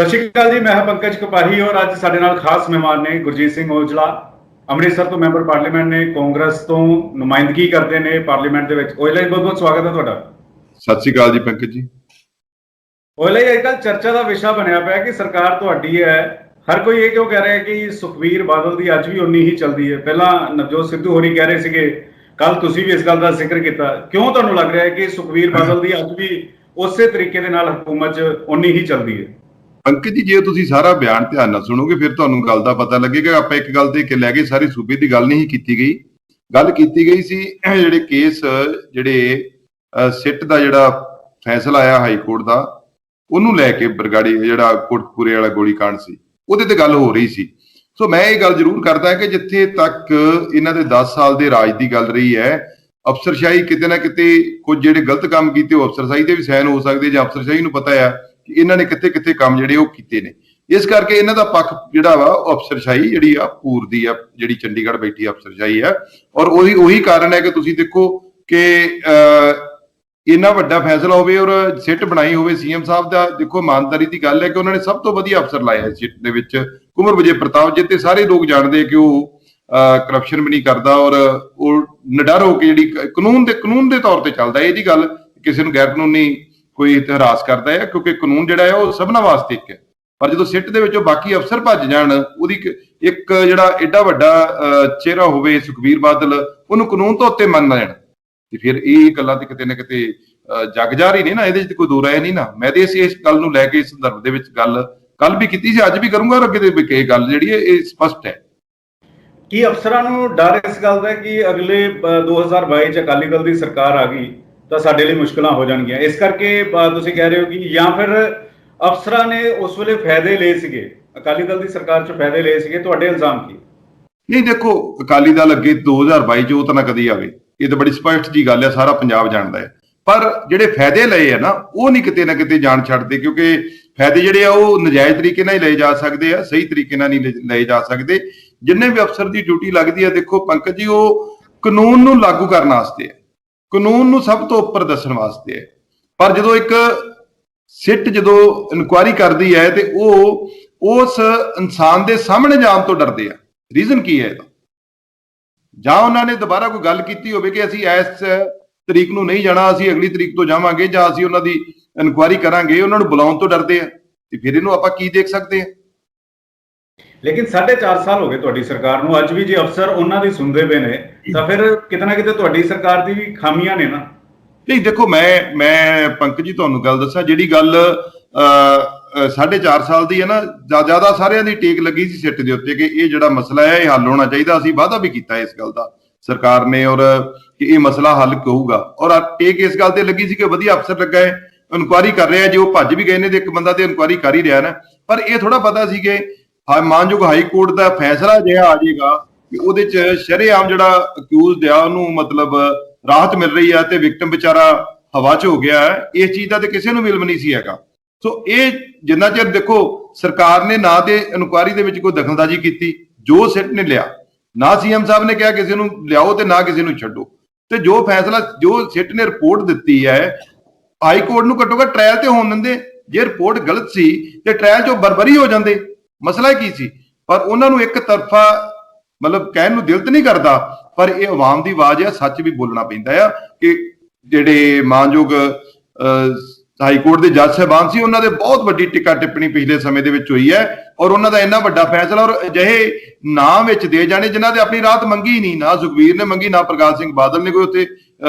सत श्री अकाल जी। मैं हां पंकज कपाही और अज साडे नाल खास मेहमान ने गुरजीत सिंह औजला, ਅੰਮ੍ਰਿਤਸਰ ਤੋਂ ਮੈਂਬਰ ਪਾਰਲੀਮੈਂਟ ਨੇ, ਕਾਂਗਰਸ ਤੋਂ ਨੁਮਾਇੰਦਗੀ ਕਰਦੇ ਨੇ ਪਾਰਲੀਮੈਂਟ ਦੇ ਵਿੱਚ। ਔਜਲਾ ਜੀ, ਬਹੁਤ ਬਹੁਤ ਸਵਾਗਤ ਹੈ ਤੁਹਾਡਾ। ਸਤਿ ਸ਼੍ਰੀ ਅਕਾਲ ਜੀ ਪੰਕਜ ਜੀ। ਔਜਲਾ ਜੀ, ਅੱਜਕੱਲ ਚਰਚਾ ਦਾ ਵਿਸ਼ਾ ਬਣਿਆ ਪਿਆ ਕਿ ਸਰਕਾਰ ਤੁਹਾਡੀ ਹੈ। ਹਰ ਕੋਈ ਇਹ ਕਿਉਂ ਕਹਿ ਰਿਹਾ ਕਿ ਸੁਖਬੀਰ ਬਾਦਲ ਦੀ ਅੱਜ ਵੀ ਉਨੀ ਹੀ ਚੱਲਦੀ ਹੈ। ਪਹਿਲਾਂ ਨਵਜੋਤ ਸਿੱਧੂ ਹੋਰੀ ਕਹਿ ਰਹੇ ਸੀਗੇ, ਕੱਲ ਤੁਸੀਂ ਵੀ ਇਸ ਗੱਲ ਦਾ ਜ਼ਿਕਰ ਕੀਤਾ। ਕਿਉਂ ਤੁਹਾਨੂੰ ਲੱਗ ਰਿਹਾ ਹੈ ਕਿ ਸੁਖਬੀਰ ਬਾਦਲ ਦੀ ਅੱਜ ਵੀ ਉਸੇ ਤਰੀਕੇ ਦੇ ਨਾਲ ਹਕੂਮਤ 'ਚ ਉਨੀ ਹੀ ਚੱਲਦੀ ਹੈ? ਪੰਕਜ ਜੀ, ਜੇ ਤੁਸੀਂ ਸਾਰਾ ਬਿਆਨ ਧਿਆਨ ਨਾਲ ਸੁਣੋਗੇ ਫਿਰ ਤੁਹਾਨੂੰ ਗੱਲ ਦਾ ਪਤਾ ਲੱਗੇਗਾ। ਆਪਾਂ ਇੱਕ ਗੱਲ ਤੇ ਲੈ ਕੇ ਸਾਰੀ ਸੂਬੇ ਦੀ ਗੱਲ ਨਹੀਂ ਕੀਤੀ ਗਈ। ਗੱਲ ਕੀਤੀ ਗਈ ਸੀ ਜਿਹੜੇ ਕੇਸ ਸਿੱਟ ਦਾ ਜਿਹੜਾ ਫੈਸਲਾ ਆਇਆ ਹਾਈ ਕੋਰਟ ਦਾ, ਉਹਨੂੰ ਲੈ ਕੇ ਬਰਗਾੜੀ ਜਿਹੜਾ ਕੋਟਕਪੂਰੇ ਵਾਲਾ ਗੋਲੀकांड ਸੀ, ਉਹਦੇ ਤੇ ਗੱਲ ਹੋ ਰਹੀ ਸੀ। ਸੋ ਮੈਂ ਇਹ ਗੱਲ ਜ਼ਰੂਰ ਕਰਦਾ ਕਿ ਜਿੱਥੇ ਤੱਕ ਇਹਨਾਂ ਦੇ 10 ਸਾਲ ਦੇ ਰਾਜ ਦੀ ਗੱਲ ਰਹੀ ਹੈ, ਅਫਸਰਸ਼ਾਹੀ ਕਿਤੇ ਨਾ ਕਿਤੇ ਕੁਝ ਜਿਹੜੇ ਗਲਤ ਕੰਮ ਕੀਤੇ ਉਹ ਅਫਸਰਸ਼ਾਹੀ ਦੇ ਵੀ ਸਾਈਨ ਹੋ ਸਕਦੇ, ਜਾਂ ਅਫਸਰਸ਼ਾਹੀ ਨੂੰ ਪਤਾ ਆ ਕਿ ਇਹਨਾਂ ਨੇ ਕਿੱਥੇ ਕਿੱਥੇ ਕੰਮ ਜਿਹੜੇ ਉਹ ਕੀਤੇ ਨੇ। ਇਸ ਕਰਕੇ ਇਹਨਾਂ ਦਾ ਪੱਖ ਜਿਹੜਾ ਵਾ ਉਹ ਅਫਸਰਸ਼ਾਹੀ ਜਿਹੜੀ ਆ ਪੂਰਦੀ ਆ, ਜਿਹੜੀ ਚੰਡੀਗੜ੍ਹ ਬੈਠੀ ਅਫਸਰਸ਼ਾਹੀ ਆ। ਔਰ ਉਹੀ ਕਾਰਨ ਹੈ ਕਿ ਤੁਸੀਂ ਦੇਖੋ ਕਿ ਇੰਨਾ ਵੱਡਾ ਫੈਸਲਾ ਹੋਵੇ ਔਰ ਸਿੱਟ ਬਣਾਈ ਹੋਵੇ ਸੀਐਮ ਸਾਹਿਬ ਦਾ। ਦੇਖੋ, ਇਮਾਨਦਾਰੀ ਦੀ ਗੱਲ ਹੈ ਕਿ ਉਹਨਾਂ ਨੇ ਸਭ ਤੋਂ ਵਧੀਆ ਅਫਸਰ ਲਾਇਆ ਇਸ ਸਿੱਟ ਦੇ ਵਿੱਚ, ਕੁੰਵਰ ਵਿਜੇ ਪ੍ਰਤਾਪ, ਜਿੱਤੇ ਸਾਰੇ ਲੋਕ ਜਾਣਦੇ ਕਿ ਉਹ ਕਰਪਸ਼ਨ ਵੀ ਨਹੀਂ ਕਰਦਾ ਔਰ ਉਹ ਨਿਡਰ ਹੋ ਕੇ ਜਿਹੜੀ ਕਾਨੂੰਨ ਦੇ ਤੌਰ ਤੇ ਚੱਲਦਾ। ਇਹ ਜੀ ਗੱਲ ਕਿਸੇ ਨੂੰ ਗੈਰ ਕਾਨੂੰਨੀ ਕੋਈ ਇਤਿਹਾਸ ਕਰਦਾ ਹੈ, ਕਿਉਂਕਿ ਕਾਨੂੰਨ ਜਿਹੜਾ ਹੈ ਉਹ ਸਭਨਾਂ ਵਾਸਤੇ ਇੱਕ ਹੈ। ਪਰ ਜਦੋਂ ਸਿੱਟ ਦੇ ਵਿੱਚੋਂ ਬਾਕੀ ਅਫਸਰ ਭੱਜ ਜਾਣ, ਉਹਦੀ ਇੱਕ ਜਿਹੜਾ ਏਡਾ ਵੱਡਾ ਚਿਹਰਾ ਹੋਵੇ ਸੁਖਬੀਰ ਬਾਦਲ, ਉਹਨੂੰ ਕਾਨੂੰਨ ਤੋਂ ਉੱਤੇ ਮੰਨ ਲੈਣ, ਤੇ ਫਿਰ ਇਹ ਗੱਲਾਂ ਤੇ ਕਿਤੇ ਨਾ ਕਿਤੇ ਜਗ ਜਾ ਰਹੀ ਨੇ ਨਾ। ਇਹਦੇ 'ਚ ਕੋਈ ਦੋ ਰਾਏ ਨਹੀਂ ਨਾ। ਮੈਂ ਤੇ ਇਸ ਗੱਲ ਨੂੰ ਲੈ ਕੇ ਇਸ ਸੰਦਰਭ ਦੇ ਵਿੱਚ ਗੱਲ ਕੱਲ ਵੀ ਕੀਤੀ ਸੀ, ਅੱਜ ਵੀ ਕਰੂੰਗਾ, ਔਰ ਅੱਗੇ ਦੇ ਵੀ ਇਹ ਗੱਲ ਜਿਹੜੀ ਹੈ ਇਹ ਸਪਸ਼ਟ ਹੈ। ਕੀ ਅਫਸਰਾਂ ਨੂੰ ਡਰ ਇਸ ਗੱਲ ਦਾ ਕਿ ਅਗਲੇ 2022 ਚ ਅਕਾਲੀ ਦਲ ਦੀ ਸਰਕਾਰ ਆ ਗਈ ਤਾਂ ਸਾਡੇ ਲਈ ਮੁਸ਼ਕਲਾਂ ਹੋ ਜਾਣਗੀਆਂ, ਇਸ ਕਰਕੇ ਤੁਸੀਂ ਕਹਿ ਰਹੇ ਹੋ ਕਿ, ਜਾਂ ਫਿਰ ਅਫਸਰਾਂ ਨੇ ਉਸ ਵੇਲੇ ਫਾਇਦੇ ਲਏ ਸੀਗੇ, ਅਕਾਲੀ ਦਲ ਦੀ ਸਰਕਾਰ 'ਚ ਫਾਇਦੇ ਲਏ ਸੀਗੇ? ਤੁਹਾਡੇ ਇਲਜ਼ਾਮ ਕੀ? ਨਹੀਂ, ਦੇਖੋ, ਅਕਾਲੀ ਦਲ ਅੱਗੇ 2022 ਚ ਉਹ ਤਾਂ ਨਾ ਕਦੀ ਆਵੇ, ਇਹ ਤਾਂ ਬੜੀ ਸਪਸ਼ਟ ਜੀ ਗੱਲ ਹੈ, ਸਾਰਾ ਪੰਜਾਬ ਜਾਣਦਾ ਹੈ। ਪਰ ਜਿਹੜੇ ਫਾਇਦੇ ਲਏ ਆ ਨਾ, ਉਹ ਨਹੀਂ ਕਿਤੇ ਨਾ ਕਿਤੇ ਜਾਣ ਛੱਡਦੇ, ਕਿਉਂਕਿ ਫਾਇਦੇ ਜਿਹੜੇ ਆ ਉਹ ਨਜਾਇਜ਼ ਤਰੀਕੇ ਨਾਲ ਹੀ ਲਏ ਜਾ ਸਕਦੇ ਆ, ਸਹੀ ਤਰੀਕੇ ਨਾਲ ਨਹੀਂ ਲਏ ਜਾ ਸਕਦੇ। ਜਿੰਨੇ ਵੀ ਅਫਸਰ ਦੀ ਡਿਊਟੀ ਲੱਗਦੀ ਹੈ, ਦੇਖੋ ਪੰਕਜ ਜੀ, ਉਹ ਕਾਨੂੰਨ ਨੂੰ ਲਾਗੂ ਕਰਨ ਵਾਸਤੇ ਹੈ, ਕਾਨੂੰਨ ਨੂੰ ਸਭ ਤੋਂ ਉੱਪਰ ਦੱਸਣ ਵਾਸਤੇ ਹੈ। ਪਰ ਜਦੋਂ ਇੱਕ ਸਿੱਟ ਜਦੋਂ ਇਨਕੁਆਇਰੀ ਕਰਦੀ ਹੈ ਤੇ ਉਹ ਉਸ ਇਨਸਾਨ ਦੇ ਸਾਹਮਣੇ ਜਾਣ ਤੋਂ ਡਰਦੇ ਆ। ਰੀਜ਼ਨ ਕੀ ਹੈ ਇਹਦਾ? ਜਾਂ ਉਹਨਾਂ ਨੇ ਦੁਬਾਰਾ ਕੋਈ ਗੱਲ ਕੀਤੀ ਹੋਵੇ ਕਿ ਅਸੀਂ ਇਸ ਤਰੀਕ ਨੂੰ ਨਹੀਂ ਜਾਣਾ, ਅਸੀਂ ਅਗਲੀ ਤਰੀਕ ਤੋਂ ਜਾਵਾਂਗੇ, ਜਾਂ ਅਸੀਂ ਉਹਨਾਂ ਦੀ ਇਨਕੁਆਇਰੀ ਕਰਾਂਗੇ, ਉਹਨਾਂ ਨੂੰ ਬੁਲਾਉਣ ਤੋਂ ਡਰਦੇ ਆ। ਤੇ ਫਿਰ ਇਹਨੂੰ ਆਪਾਂ ਕੀ ਦੇਖ ਸਕਦੇ ਆ? ਲੇਕਿਨ 4.5 ਸਾਲ ਹੋ ਗਏ ਤੁਹਾਡੀ ਸਰਕਾਰ ਨੂੰ, ਅੱਜ ਵੀ ਜੇ ਅਫਸਰ ਉਹਨਾਂ ਦੀ ਸੁਣਦੇ ਪਏ ਨੇ ਤਾਂ ਫਿਰ ਕਿਤੇ ਨਾ ਕਿਤੇ ਤੁਹਾਡੀ ਸਰਕਾਰ ਦੀ ਵੀ ਖਾਮੀਆਂ ਨੇ ਨਾ। ਨਹੀਂ, ਦੇਖੋ, ਮੈਂ ਪੰਕਜ ਜੀ ਤੁਹਾਨੂੰ ਗੱਲ ਦੱਸਾਂ, ਜਿਹੜੀ ਗੱਲ 4.5 ਸਾਲ ਦੀ ਹੈ ਨਾ, ਜ਼ਿਆਦਾ ਸਾਰਿਆਂ ਦੀ ਟੇਕ ਲੱਗੀ ਸੀ ਸਿੱਟ ਦੇ ਉੱਤੇ ਕਿ ਇਹ ਜਿਹੜਾ ਮਸਲਾ ਹੈ ਇਹ ਹੱਲ ਹੋਣਾ ਚਾਹੀਦਾ। ਅਸੀਂ ਵਾਅਦਾ ਵੀ ਕੀਤਾ ਇਸ ਗੱਲ ਦਾ ਸਰਕਾਰ ਨੇ, ਔਰ ਕਿ ਇਹ ਮਸਲਾ ਹੱਲ ਹੋਊਗਾ, ਔਰ ਟੇਕ ਇਸ ਗੱਲ ਤੇ ਲੱਗੀ ਸੀ ਕਿ ਵਧੀਆ ਅਫਸਰ ਲੱਗਾ ਹੈ, ਇਨਕੁਆਇਰੀ ਕਰ ਰਿਹਾ। ਜੇ ਉਹ ਭੱਜ ਵੀ ਗਏ ਨੇ ਤੇ ਇੱਕ ਬੰਦਾ ਤੇ ਇਨਕੁਆਇਰੀ ਕਰ ਹੀ ਰਿਹਾ ਨਾ। ਪਰ ਇਹ ਥੋੜਾ ਪਤਾ ਸੀ ਕਿ ਮਾਨਯੋਗ ਹਾਈ ਕੋਰਟ ਦਾ ਫੈਸਲਾ ਜਿਹਾ ਆ ਜਾਏਗਾ ਕਿ ਉਹਦੇ 'ਚ ਸ਼ਰੇਆਮ ਜਿਹੜਾ ਅਕਿਊਜ਼ਡ ਆ ਉਹਨੂੰ ਮਤਲਬ ਰਾਹਤ ਮਿਲ ਰਹੀ ਆ ਤੇ ਵਿਕਟਮ ਵਿਚਾਰਾ ਹਵਾ 'ਚ ਹੋ ਗਿਆ ਹੈ। ਇਸ ਚੀਜ਼ ਦਾ ਤੇ ਕਿਸੇ ਨੂੰ ਇਲਮ ਨਹੀਂ ਸੀ ਹੈਗਾ। ਸੋ ਇਹ ਜਿੰਨਾ ਚਿਰ ਦੇਖੋ ਸਰਕਾਰ ਨੇ ਨਾ ਤੇ ਇਨਕੁਆਇਰੀ ਦੇ ਵਿੱਚ ਕੋਈ ਦਖਲਅੰਦਾਜ਼ੀ ਕੀਤੀ, ਜੋ ਸਿੱਟ ਨੇ ਲਿਆ, ਨਾ ਸੀਐਮ ਸਾਹਿਬ ਨੇ ਕਿਹਾ ਕਿਸੇ ਨੂੰ ਲਿਆਓ ਤੇ ਨਾ ਕਿਸੇ ਨੂੰ ਛੱਡੋ, ਤੇ ਜੋ ਫੈਸਲਾ ਜੋ ਸਿੱਟ ਨੇ ਰਿਪੋਰਟ ਦਿੱਤੀ ਹੈ, ਹਾਈ ਕੋਰਟ ਨੂੰ ਘੱਟੋ ਘੱਟ ਟ੍ਰਾਇਲ ਤੇ ਹੋਣ ਦਿੰਦੇ। ਜੇ ਰਿਪੋਰਟ ਗਲਤ ਸੀ ਤੇ ਟ੍ਰਾਇਲ 'ਚੋਂ ਬਰਬਰੀ ਹੋ ਜਾਂਦੇ, ਮਸਲਾ ਕੀ ਸੀ? ਪਰ ਉਹਨਾਂ ਨੂੰ ਇੱਕ ਤਰਫਾ ਮਤਲਬ ਕਹਿਣ ਨੂੰ ਦਿਲ ਤੇ ਨਹੀਂ ਕਰਦਾ, ਪਰ ਇਹ ਆਵਾਮ ਦੀ ਆਵਾਜ਼ ਹੈ, ਸੱਚ ਵੀ ਬੋਲਣਾ ਪੈਂਦਾ ਆ ਕਿ ਜਿਹੜੇ ਮਾਨਯੋਗ ਹਾਈ ਕੋਰਟ ਦੇ ਜੱਜ ਸਾਹਿਬਾਨ ਸੀ, ਉਹਨਾਂ ਦੇ ਬਹੁਤ ਵੱਡੀ ਟਿੱਕਾ ਟਿੱਪਣੀ ਪਿਛਲੇ ਸਮੇਂ ਦੇ ਵਿੱਚ ਹੋਈ ਹੈ, ਔਰ ਉਹਨਾਂ ਦਾ ਇੰਨਾ ਵੱਡਾ ਫੈਸਲਾ ਔਰ ਅਜਿਹੇ ਨਾਂ ਵਿੱਚ ਦੇ ਜਾਣੇ ਜਿਨ੍ਹਾਂ ਦੇ ਆਪਣੀ ਰਾਹਤ ਮੰਗੀ ਨਹੀਂ, ਨਾ ਸੁਖਬੀਰ ਨੇ ਮੰਗੀ, ਨਾ ਪ੍ਰਕਾਸ਼ ਸਿੰਘ ਬਾਦਲ ਨੇ ਕੋਈ ਉੱਥੇ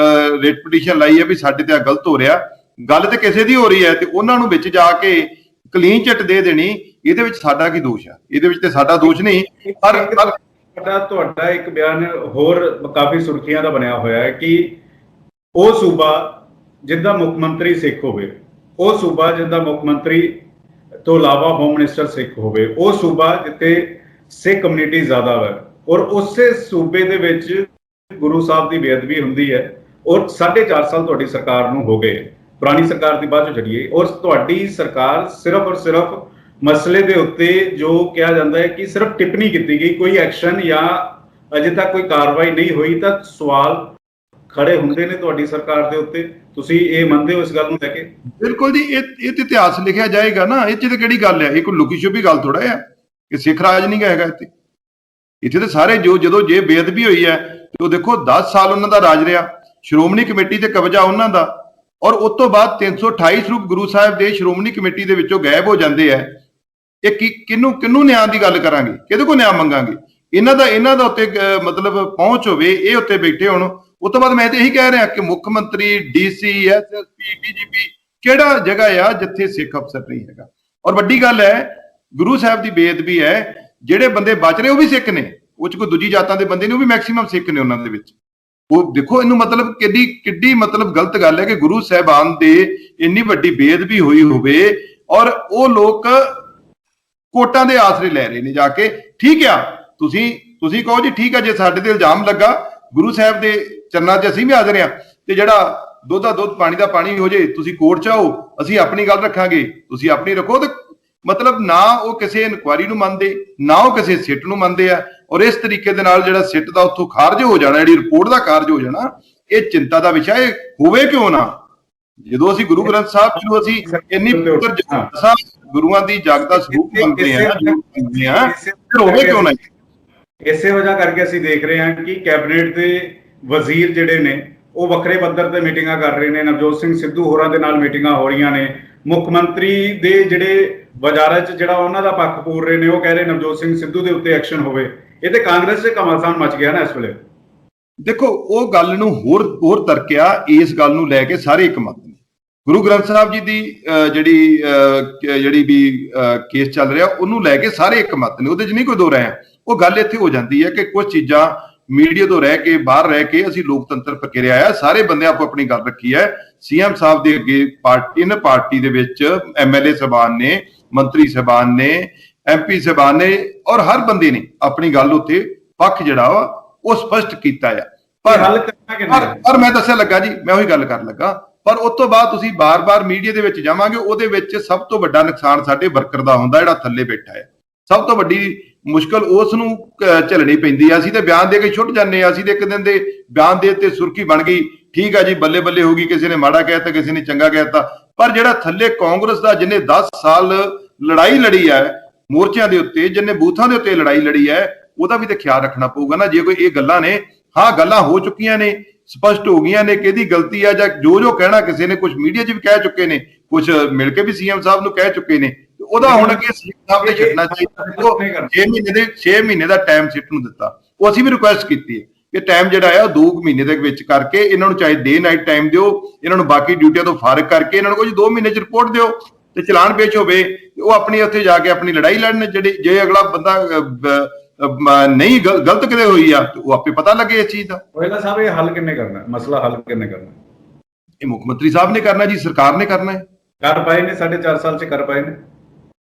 ਰਿਟ ਪਟੀਸ਼ਨ ਲਾਈ ਹੈ ਵੀ ਸਾਡੇ ਤੇ ਆ ਗਲਤ ਹੋ ਰਿਹਾ। ਗੱਲ ਤੇ ਕਿਸੇ ਦੀ ਹੋ ਰਹੀ ਹੈ ਤੇ ਉਹਨਾਂ ਨੂੰ ਵਿੱਚ ਜਾ ਕੇ ਕਲੀਨ ਚਿੱਟ ਦੇ ਦੇਣੀ, ਇਹਦੇ ਵਿੱਚ ਸਾਡਾ ਕੀ ਦੋਸ਼ ਆ? ਇਹਦੇ ਵਿੱਚ ਤੇ ਸਾਡਾ ਦੋਸ਼ ਨਹੀਂ। ਪਰ ਤੁਹਾਡਾ ਇੱਕ ਬਿਆਨ ਹੋਰ ਕਾਫੀ ਸੁਰਖੀਆਂ ਦਾ ਬਣਿਆ ਹੋਇਆ ਹੈ ਕਿ ਉਹ ਸੂਬਾ ਜਿੱਦਾਂ ਮੁੱਖ ਮੰਤਰੀ ਸਿੱਖ ਹੋਵੇ, ਉਹ ਸੂਬਾ ਜਿੱਦਾਂ ਮੁੱਖ ਮੰਤਰੀ ਤੋਂ ਇਲਾਵਾ ਹੋਮ ਮਿਨਿਸਟਰ ਸਿੱਖ ਹੋਵੇ, ਉਹ ਸੂਬਾ ਜਿੱਥੇ ਸਿੱਖ ਕਮਿਊਨਿਟੀ ਜ਼ਿਆਦਾ ਹੈ, ਔਰ ਉਸੇ ਸੂਬੇ ਦੇ ਵਿੱਚ ਗੁਰੂ ਸਾਹਿਬ ਦੀ ਬੇਅਦਬੀ ਹੁੰਦੀ ਹੈ। ਔਰ 4.5 ਸਾਲ ਤੁਹਾਡੀ ਸਰਕਾਰ ਨੂੰ ਹੋ ਗਏ, ਪੁਰਾਣੀ ਸਰਕਾਰ ਦੀ ਬਾਅਦ 'ਚ ਛੱਡੀਏ, ਔਰ ਤੁਹਾਡੀ ਸਰਕਾਰ ਸਿਰਫ ਔਰ ਸਿਰਫ ਮਸਲੇ ਦੇ ਉੱਤੇ ਜੋ ਕਿਹਾ ਜਾਂਦਾ ਹੈ ਕਿ ਸਿਰਫ ਟਿੱਪਣੀ ਕੀਤੀ ਗਈ, ਕੋਈ ਐਕਸ਼ਨ ਜਾਂ ਅਜੇ ਤੱਕ ਕੋਈ ਕਾਰਵਾਈ ਨਹੀਂ ਹੋਈ, ਤਾਂ ਸਵਾਲ ਖੜੇ ਹੁੰਦੇ ਨੇ ਤੁਹਾਡੀ ਸਰਕਾਰ ਦੇ ਉੱਤੇ? ਤੁਸੀਂ ਇਹ ਮੰਨਦੇ ਹੋ ਇਸ ਗੱਲ ਨੂੰ ਲੈ ਕੇ? ਬਿਲਕੁਲ ਜੀ, ਇਹ ਤੇ ਇਤਿਹਾਸ ਲਿਖਿਆ ਜਾਏਗਾ ਨਾ, ਇਹ 'ਚ ਤੇ ਕਿਹੜੀ ਗੱਲ ਹੈ? ਇਹ ਕੋਈ ਲੁਕੀ ਛੁਪੀ ਗੱਲ ਥੋੜਾ ਆ ਕਿ ਸਿੱਖ ਰਾਜ ਨਹੀਂ ਹੈਗਾ ਇੱਥੇ। ਇੱਥੇ ਤੇ ਸਾਰੇ ਜਦੋਂ ਜੇ ਬੇਅਦਬੀ ਹੋਈ ਹੈ ਤੇ ਉਹ ਦੇਖੋ 10 ਸਾਲ ਉਹਨਾਂ ਦਾ ਰਾਜ ਰਿਹਾ, ਸ਼੍ਰੋਮਣੀ ਕਮੇਟੀ ਤੇ ਕਬਜ਼ਾ ਉਹਨਾਂ ਦਾ, ਔਰ ਉਸ ਤੋਂ ਬਾਅਦ 328 ਸਰੂਪ ਗੁਰੂ ਸਾਹਿਬ ਦੇ ਸ਼੍ਰੋਮਣੀ ਕਮੇਟੀ ਦੇ ਵਿੱਚੋਂ ਗਾਇਬ ਹੋ ਜਾਂਦੇ ਆ। ਇਹ ਕਿਹਨੂੰ ਨਿਆਂ ਦੀ ਗੱਲ ਕਰਾਂਗੇ? ਕਿਹਦੇ ਕੋਲ ਨਿਆਂ ਮੰਗਾਂਗੇ? ਇਹਨਾਂ ਦਾ ਉੱਤੇ ਮਤਲਬ ਪਹੁੰਚ ਹੋਵੇ, ਇਹ ਉੱਤੇ ਬੈਠੇ ਹੋਣ। ਉਸ ਤੋਂ ਬਾਅਦ ਮੈਂ ਤੇ ਇਹੀ ਕਹਿ ਰਿਹਾ ਕਿ ਮੁੱਖ ਮੰਤਰੀ, ਡੀਸੀ, ਐਸਐਸਪੀ, ਡੀਜੀਪੀ ਕਿਹੜਾ ਜਗ੍ਹਾ ਆ ਜਿੱਥੇ ਸਿੱਖ ਅਫਸਰ ਨਹੀਂ ਹੈਗਾ? ਔਰ ਵੱਡੀ ਗੱਲ ਹੈ, ਗੁਰੂ ਸਾਹਿਬ ਦੀ ਬੇਅਦਬੀ ਹੈ, ਜਿਹੜੇ ਬੰਦੇ ਬਚ ਰਹੇ ਉਹ ਵੀ ਸਿੱਖ ਨੇ, ਉਹ ਚ ਕੋਈ ਦੂਜੀ ਜਾਤਾਂ ਦੇ ਬੰਦੇ ਨੇ, ਉਹ ਵੀ ਮੈਕਸਿਮਮ ਸਿੱਖ ਨੇ ਉਹਨਾਂ ਦੇ ਵਿੱਚ। ਉਹ ਦੇਖੋ, ਇਹਨੂੰ ਮਤਲਬ ਕਿੱਡੀ ਮਤਲਬ ਗਲਤ ਗੱਲ ਹੈ ਕਿ ਗੁਰੂ ਸਾਹਿਬਾਨ ਦੇ ਇੰਨੀ ਵੱਡੀ ਬੇਅਦਬੀ ਹੋਈ ਹੋਵੇ ਔਰ ਉਹ ਲੋਕ ਕੋਟਾਂ ਦੇ ਆਸਰੇ ਲੈ ਰਹੇ ਨੇ ਜਾ ਕੇ। ਠੀਕ ਆ, ਤੁਸੀਂ ਕਹੋ ਜੀ ਠੀਕ ਆ, ਜੇ ਸਾਡੇ ਤੇ ਇਲਜ਼ਾਮ ਲੱਗਾ, ਗੁਰੂ ਸਾਹਿਬ ਦੇ ਚਰਨਾਂ 'ਚ ਅਸੀਂ ਵੀ ਹਾਜ਼ਰ ਆ, ਤੇ ਜਿਹੜਾ ਦੁੱਧ ਦਾ ਦੁੱਧ, ਪਾਣੀ ਦਾ ਪਾਣੀ ਹੋ ਜੇ, ਤੁਸੀਂ ਕੋਰਟ 'ਚ ਆਓ, ਅਸੀਂ ਆਪਣੀ ਗੱਲ ਰੱਖਾਂਗੇ, ਤੁਸੀਂ ਆਪਣੀ ਰੱਖੋ। ਤੇ ਮਤਲਬ ਨਾ ਉਹ ਕਿਸੇ ਇਨਕੁਆਇਰੀ ਨੂੰ ਮੰਨਦੇ, ਨਾ ਉਹ ਕਿਸੇ ਸਿੱਟ ਨੂੰ ਮੰਨਦੇ ਆ, ਔਰ ਇਸ ਤਰੀਕੇ ਦੇ ਨਾਲ ਜਿਹੜਾ ਸਿੱਟ ਦਾ ਉੱਥੋਂ ਖਾਰਜ ਹੋ ਜਾਣਾ, ਜਿਹੜੀ ਰਿਪੋਰਟ ਦਾ ਖਾਰਜ ਹੋ ਜਾਣਾ, ਇਹ ਚਿੰਤਾ ਦਾ ਵਿਸ਼ਾ ਹੈ। ਹੋਵੇ ਕਿਉਂ ਨਾ? ਜਦੋਂ ਅਸੀਂ ਗੁਰੂ ਗ੍ਰੰਥ ਸਾਹਿਬ ਨੂੰ ਅਸੀਂ ਇੰਨੀ ਪਵਿੱਤਰ ਗੁਰੂਆਂ ਦੀ ਜਗਦਾ ਸਰੂਪ ਮੰਨਦੇ ਆ, ਫਿਰ ਹੋਵੇ ਕਿਉਂ ਨਾ? ਇਸੇ ਵਜ੍ਹਾ ਕਰਕੇ ਅਸੀਂ ਦੇਖ ਰਹੇ ਹਾਂ ਕਿ ਕੈਬਨਿਟ ਦੇ ਵਜ਼ੀਰ ਜਿਹੜੇ ਨੇ ਉਹ ਵੱਖਰੇ ਪੱਧਰ ਤੇ ਮੀਟਿੰਗਾਂ ਕਰ ਰਹੇ ਨੇ। ਨਵਜੋਤ ਸਿੰਘ ਸਿੱਧੂ ਹੋਰਾਂ ਦੇ ਨਾਲ ਮੀਟਿੰਗਾਂ ਹੋ ਰਹੀਆਂ ਨੇ। ਮੁੱਖ ਮੰਤਰੀ ਦੇ ਜਿਹੜੇ ਵਜ਼ਾਰਾ 'ਚ ਜਿਹੜਾ ਉਹਨਾਂ ਦਾ ਪੱਖ ਪੂਰ ਰਹੇ ਨੇ, ਉਹ ਕਹਿ ਰਹੇ ਨਵਜੋਤ ਸਿੰਘ ਸਿੱਧੂ ਦੇ ਉੱਤੇ ਐਕਸ਼ਨ ਹੋਵੇ। ਇਹ ਤੇ ਕਾਂਗਰਸ 'ਚ ਘਮਾਸਾਨ ਮਚ ਗਿਆ ਨਾ ਇਸ ਵੇਲੇ। ਦੇਖੋ, ਉਹ ਗੱਲ ਨੂੰ ਹੋਰ ਤਰਕਿਆ, ਇਸ ਗੱਲ ਨੂੰ ਲੈ ਕੇ ਸਾਰੇ ਇੱਕ ਮਤ ਨੇ। ਗੁਰੂ ਗ੍ਰੰਥ ਸਾਹਿਬ ਜੀ ਦੀ ਜਿਹੜੀ ਵੀ ਕੇਸ ਚੱਲ ਰਿਹਾ, ਉਹਨੂੰ ਲੈ ਕੇ ਸਾਰੇ ਇੱਕ ਮਤ ਨੇ, ਉਹਦੇ 'ਚ ਨਹੀਂ ਕੋਈ ਦੋ ਰਾਏ। ਉਹ ਗੱਲ ਇੱਥੇ ਹੋ ਜਾਂਦੀ ਹੈ ਕਿ ਕੁਝ ਚੀਜ਼ਾਂ ਮੀਡੀਆ ਤੋਂ ਰਹਿ ਕੇ, ਬਾਹਰ ਰਹਿ ਕੇ ਅਸੀਂ ਲੋਕਤੰਤਰ ਪ੍ਰਕਿਰਿਆ ਆ, ਸਾਰੇ ਬੰਦੇ ਆਪੋ ਆਪਣੀ ਗੱਲ ਰੱਖੀ ਹੈ। ਸੀਐਮ ਸਾਹਿਬ ਦੇ ਅੱਗੇ ਪਾਰਟੀ ਦੇ ਵਿੱਚ ਐਮਐਲਏ ਸਾਹਿਬਾਨ ਨੇ, ਮੰਤਰੀ ਸਾਹਿਬਾਨ ਨੇ, ਐਮਪੀ ਸਾਹਿਬਾਨ ਨੇ, ਔਰ ਹਰ ਬੰਦੇ ਨੇ ਆਪਣੀ ਗੱਲ ਉੱਤੇ ਪੱਖ ਜਿਹੜਾ ਵਾ ਉਹ ਸਪਸ਼ਟ ਕੀਤਾ ਆ। ਪਰ ਮੈਂ ਦੱਸਿਆ ਲੱਗਾ ਜੀ, ਮੈਂ ਉਹੀ ਗੱਲ ਕਰਨ ਲੱਗਾ, ਪਰ ਉਸ ਤੋਂ ਬਾਅਦ ਤੁਸੀਂ ਬਾਰ-ਬਾਰ ਮੀਡੀਆ ਦੇ ਵਿੱਚ ਜਾਵਾਂਗੇ, ਉਹਦੇ ਵਿੱਚ ਸਭ ਤੋਂ ਵੱਡਾ ਨੁਕਸਾਨ ਸਾਡੇ ਵਰਕਰ ਦਾ ਹੁੰਦਾ, ਜਿਹੜਾ ਥੱਲੇ ਬੈਠਾ ਹੈ। ਸਭ ਤੋਂ ਵੱਡੀ ਮੁਸ਼ਕਲ ਉਸ ਨੂੰ ਝੱਲਣੀ ਪੈਂਦੀ ਆ। ਅਸੀਂ ਤੇ ਬਿਆਨ ਦੇ ਕੇ ਛੁੱਟ ਜਾਂਦੇ ਆ, ਅਸੀਂ ਤੇ ਇੱਕ ਦਿਨ ਦੇ ਬਿਆਨ ਦੇ ਤੇ ਸੁਰਖੀ ਬਣ ਗਈ, ਠੀਕ ਆ ਜੀ, ਬੱਲੇ ਬੱਲੇ ਹੋ ਗਈ, ਕਿਸੇ ਨੇ ਮਾੜਾ ਕਹਿਤਾ, ਕਿਸੇ ਨੇ ਚੰਗਾ ਕਹਿਤਾ। ਪਰ ਜਿਹੜਾ ਥੱਲੇ ਕਾਂਗਰਸ ਦਾ, ਜਿਹਨੇ 10 ਸਾਲ ਲੜਾਈ ਲੜੀ ਹੈ ਮੋਰਚਿਆਂ ਦੇ ਉੱਤੇ, ਜਿਹਨੇ ਬੂਥਾਂ ਦੇ ਉੱਤੇ ਲੜਾਈ ਲੜੀ ਹੈ, ਉਹਦਾ ਵੀ ਤੇ ਖਿਆਲ ਰੱਖਣਾ ਪਊਗਾ ਨਾ। ਜੇ ਕੋਈ ਇਹ ਗੱਲਾਂ ਨੇ, ਹਾਂ ਗੱਲਾਂ ਹੋ ਚੁੱਕੀਆਂ ਨੇ, ਸਪਸ਼ਟ ਹੋ ਗਈਆਂ ਨੇ, ਕਿਹਦੀ ਗਲਤੀ ਆ ਜਾਂ ਜੋ ਕਹਿਣਾ ਕਿਸੇ ਨੇ, ਕੁਝ ਮੀਡੀਆ 'ਚ ਵੀ ਕਹਿ ਚੁੱਕੇ ਨੇ, ਕੁਝ ਮਿਲ ਕੇ ਵੀ ਸੀਐਮ ਸਾਹਿਬ ਨੂੰ ਕਹਿ ਚੁੱਕੇ ਨੇ, ਉਹਦਾ ਹੁਣ ਅੱਗੇ ਸੀਐਮ ਸਾਹਿਬ ਤੇ ਛੱਡਣਾ ਚਾਹੀਦਾ। 6 ਮਹੀਨੇ ਦਾ ਟਾਈਮ ਸਿੱਟ ਨੂੰ ਦਿੱਤਾ, ਉਹ ਅਸੀਂ ਵੀ ਰਿਕੁਐਸਟ ਕੀਤੀ ਹੈ ਕਿ ਟਾਈਮ ਜਿਹੜਾ ਹੈ ਉਹ 2 ਮਹੀਨੇ ਦੇ ਵਿੱਚ ਕਰਕੇ ਇਹਨਾਂ ਨੂੰ, ਚਾਹੇ ਡੇ ਨਾਈਟ ਟਾਈਮ ਦਿਓ, ਇਹਨਾਂ ਨੂੰ ਬਾਕੀ ਡਿਊਟੀਆਂ ਤੋਂ ਫਾਰਗ ਕਰਕੇ ਇਹਨਾਂ ਨੂੰ ਕੁਝ 2 ਮਹੀਨੇ 'ਚ ਰਿਪੋਰਟ ਦਿਓ ਤੇ ਚਲਾਨ ਪੇਸ਼ ਹੋਵੇ, ਉਹ ਆਪਣੀ ਉੱਥੇ ਜਾ ਕੇ ਆਪਣੀ ਲੜਾਈ ਲੜਨ। ਜੇ ਅਗਲਾ ਬੰਦਾ ਨਹੀਂ ਗਲਤ ਕਿਤੇ ਹੋਈ ਆ, ਉਹ ਆਪੇ ਪਤਾ ਲੱਗੇ ਇਸ ਚੀਜ਼ ਦਾ। ਗੋਇਲਾ ਸਾਹਿਬ, ਇਹ ਹੱਲ ਕਿੰਨੇ ਕਰਨਾ, ਮਸਲਾ ਹੱਲ ਕਿੰਨੇ ਕਰਨਾ? ਇਹ ਮੁੱਖ ਮੰਤਰੀ ਸਾਹਿਬ ਨੇ ਕਰਨਾ ਜੀ, ਸਰਕਾਰ ਨੇ ਕਰਨਾ ਹੈ। ਕਰ ਪਾਏ ਨੇ 4.5 ਸਾਲ 'ਚ? ਕਰ ਪਾਏ ਨੇ?